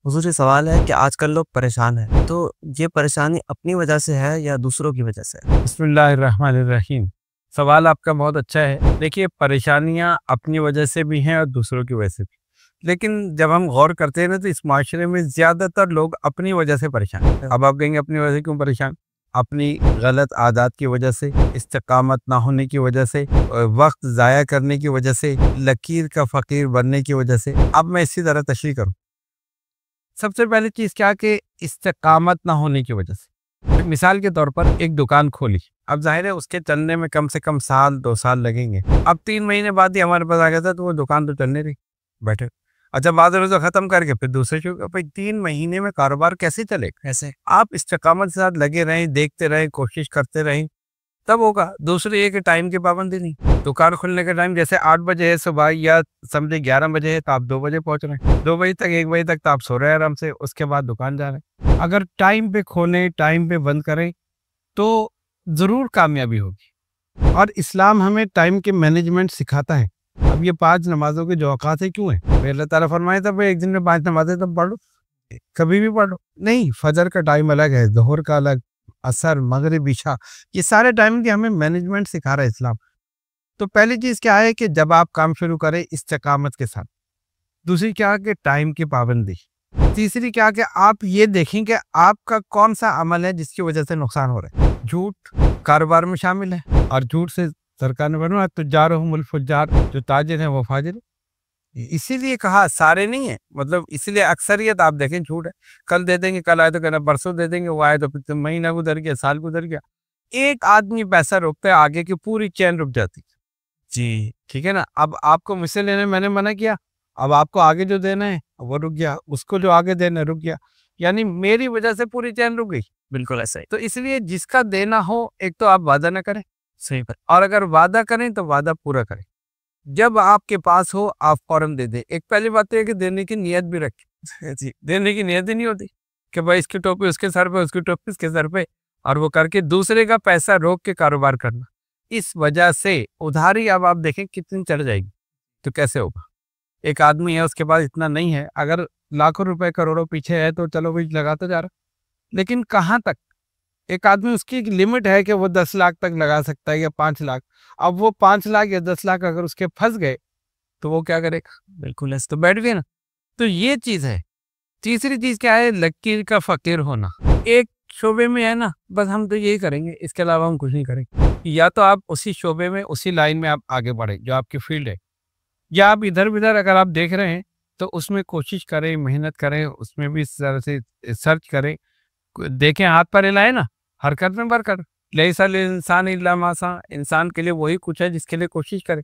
हुजूर, ये सवाल है कि आजकल लोग परेशान हैं, तो ये परेशानी अपनी वजह से है या दूसरों की वजह से है? बिस्मिल्लाहिर्रहमानिर्रहीम। सवाल आपका बहुत अच्छा है। देखिए, परेशानियाँ अपनी वजह से भी हैं और दूसरों की वजह से भी। लेकिन जब हम गौर करते हैं ना, तो इस माशरे में ज़्यादातर लोग अपनी वजह से परेशान हैं। हाँ। अब आप कहेंगे अपनी वजह से क्यों परेशान? अपनी गलत आदत की वजह से, इस्तिकामत ना होने की वजह से, वक़्त ज़ाया करने की वजह से, लकीर का फ़कीर बनने की वजह से। अब मैं इसी तरह तशरीह करूँ। सबसे पहली चीज़ क्या कि इस्तिकामत ना होने की वजह से। मिसाल के तौर पर एक दुकान खोली, अब ज़ाहिर है उसके चलने में कम से कम साल 2 साल लगेंगे। अब 3 महीने बाद ही हमारे पास आ गया था तो वो दुकान तो चलने रही, बैठे। अच्छा, बाद रोज़ा ख़त्म करके फिर दूसरे शुरू, भाई 3 महीने में कारोबार कैसे चलेगा? ऐसे आप इस्तिकामत के साथ लगे रहें, देखते रहें, कोशिश करते रहें, तब होगा। दूसरी ये कि टाइम की पाबंदी नहीं। दुकान खुलने का टाइम जैसे 8 बजे है सुबह, या समझे 11 बजे है, तो आप 2 बजे पहुँच रहे हैं। 2 बजे तक, 1 बजे तक तो आप सो रहे हैं आराम से, उसके बाद दुकान जा रहे हैं। अगर टाइम पे खोलें, टाइम पे बंद करें, तो ज़रूर कामयाबी होगी। और इस्लाम हमें टाइम के मैनेजमेंट सिखाता है। अब ये 5 नमाज़ों के जो औकात है क्यों है? भाई अल्लाह ताला फरमाए था भाई एक दिन में 5 नमाज़ें तुम पढ़ लो, कभी भी पढ़ लो। नहीं, फजर का टाइम अलग है, ज़ोहर का अलग, असर, मगरिब, इशा, ये सारे टाइम की हमें मैनेजमेंट सिखा रहा है इस्लाम। तो पहली चीज़ क्या है कि जब आप काम शुरू करें इस्तिकामत के साथ। दूसरी क्या कि टाइम की पाबंदी। तीसरी क्या कि आप ये देखें कि आपका कौन-सा अमल है जिसकी वजह से नुकसान हो रहा है। झूठ कारोबार में शामिल है, और झूठ से सरकार ने फरमाया तुज्जारुहुमुल फुज्जार, जो ताजिर हैं वो फाजिर हैं। इसीलिए कहा सारे नहीं है, मतलब इसलिए अक्सरियत आप देखें झूठ है। कल दे देंगे, कल आए तो कहना परसों दे देंगे, वो आए तो फिर महीना गुजर गया, साल गुजर गया। एक आदमी पैसा रोकता है, आगे की पूरी चेन रुक जाती है। जी। ठीक है ना? अब आपको मुझसे लेने मैंने मना किया, अब आपको आगे जो देना है वो रुक गया, उसको जो आगे देना है रुक गया। यानी मेरी वजह से पूरी चेन रुक गई। बिल्कुल ऐसा ही। तो इसलिए जिसका देना हो, एक तो आप वादा ना करें, सही बात। और अगर वादा करें तो वादा पूरा करें। जब आपके पास हो आप फ़ौरन दे दें। एक पहली बात तो ये है कि देने की नियत भी रखें। जी। देने की नियत ही नहीं होती कि भाई इसकी टोपी उसके सर पे, उसकी टोपी इसके सर पे, और वो करके दूसरे का पैसा रोक के कारोबार करना। इस वजह से उधारी अब आप देखें कितनी चढ़ जाएगी, तो कैसे होगा? एक आदमी है उसके पास इतना नहीं है, अगर लाखों रुपए करोड़ों पीछे है तो चलो भाई लगाता जा रहा, लेकिन कहाँ तक? एक आदमी, उसकी एक लिमिट है कि वो 10 लाख तक लगा सकता है या 5 लाख। अब वो 5 लाख या 10 लाख अगर उसके फँस गए, तो वो क्या करेगा? बिल्कुल ऐसा। तो बैठ गए ना। तो ये चीज़ है। तीसरी चीज़ क्या है? लकीर का फ़कीर होना। एक शोबे में है ना, बस हम तो यही करेंगे, इसके अलावा हम कुछ नहीं करेंगे। या तो आप उसी शोबे में, उसी लाइन में आप आगे बढ़ें, जो आपकी फ़ील्ड है। या आप इधर-विधर अगर आप देख रहे हैं, तो उसमें कोशिश करें, मेहनत करें, उसमें भी इस तरह से सर्च करें। देखें, हाथ पैर हिलाए ना, हरकत में बरकत। लैसल इंसान इल्ला मा सा, इंसान के लिए वही कुछ है जिसके लिए कोशिश करे।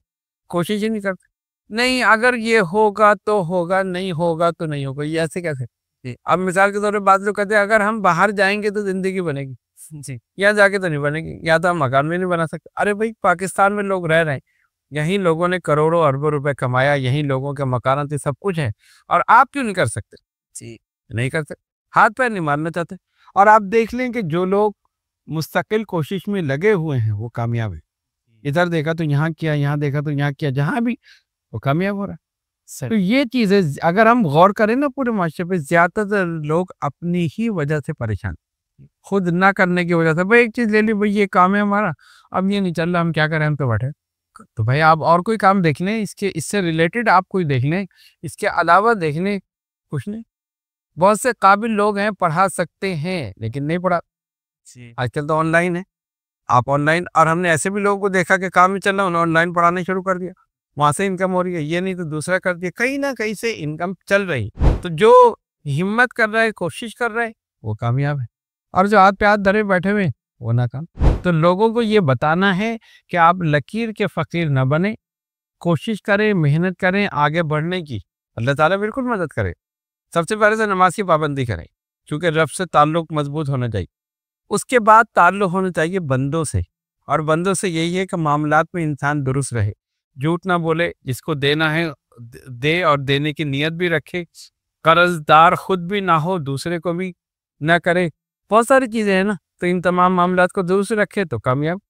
कोशिश ही नहीं करते। नहीं, अगर ये होगा तो होगा, नहीं होगा तो नहीं होगा, ये ऐसे कैसे? जी। अब मिसाल के तौर पे बाद लोग कहते हैं अगर हम बाहर जाएँगे तो ज़िंदगी बनेगी। जी। यहाँ जाके तो नहीं बनेगी, यहाँ तो हम मकान भी नहीं बना सकते। अरे भाई, पाकिस्तान में लोग रह रहे हैं, यहीं लोगों ने करोड़ों अरबों रुपए कमाया, यहीं लोगों के मकान थे, सब कुछ है, और आप क्यों नहीं कर सकते? जी। नहीं कर सकते, हाथ पैर नहीं मारना चाहते। और आप देख लें कि जो लोग मुस्तकिल कोशिश में लगे हुए हैं वो कामयाब है। इधर देखा तो यहाँ किया, यहाँ देखा तो यहाँ किया, जहाँ भी वो कामयाब हो रहा है। सही। तो ये चीज़ें अगर हम गौर करें ना, पूरे माशरे पे ज़्यादातर लोग अपनी ही वजह से परेशान, खुद ना करने की वजह से। भाई एक चीज़ ले ली, भाई ये काम है हमारा, अब ये नहीं चल रहा, हम क्या करें, हम तो बैठे। तो भाई आप और कोई काम देख लें, इसके इससे रिलेटेड आप कोई देख लें, इसके अलावा देख लें, कुछ नहीं। बहुत से काबिल लोग हैं, पढ़ा सकते हैं, लेकिन नहीं पढ़ा। जी। आजकल तो ऑनलाइन है, आप ऑनलाइन, और हमने ऐसे भी लोगों को देखा कि काम ही चल रहा है, उन्होंने ऑनलाइन पढ़ाना शुरू कर दिया, वहाँ से इनकम हो रही है, ये नहीं तो दूसरा कर दिया, कहीं ना कहीं से इनकम चल रही है। तो जो हिम्मत कर रहा है, कोशिश कर रहा है, वो कामयाब है, और जो हाथ पे हाथ धरे बैठे हुए हैं, वो नाकाम। तो लोगों को ये बताना है कि आप लकीर के फ़कीर न बने, कोशिश करें, मेहनत करें आगे बढ़ने की, अल्लाह ताला बिल्कुल मदद करे। सबसे पहले तो नमाज की पाबंदी करें, क्योंकि रब से ताल्लुक मजबूत होना चाहिए। उसके बाद ताल्लुक होना चाहिए बंदों से, और बंदों से यही है कि मामलात में इंसान दुरुस्त रहे, झूठ ना बोले, जिसको देना है दे, और देने की नियत भी रखे, कर्जदार खुद भी ना हो, दूसरे को भी ना करे। बहुत सारी चीज़ें हैं ना, तो इन तमाम मामलात को दुरुस्त रखे तो कामयाब।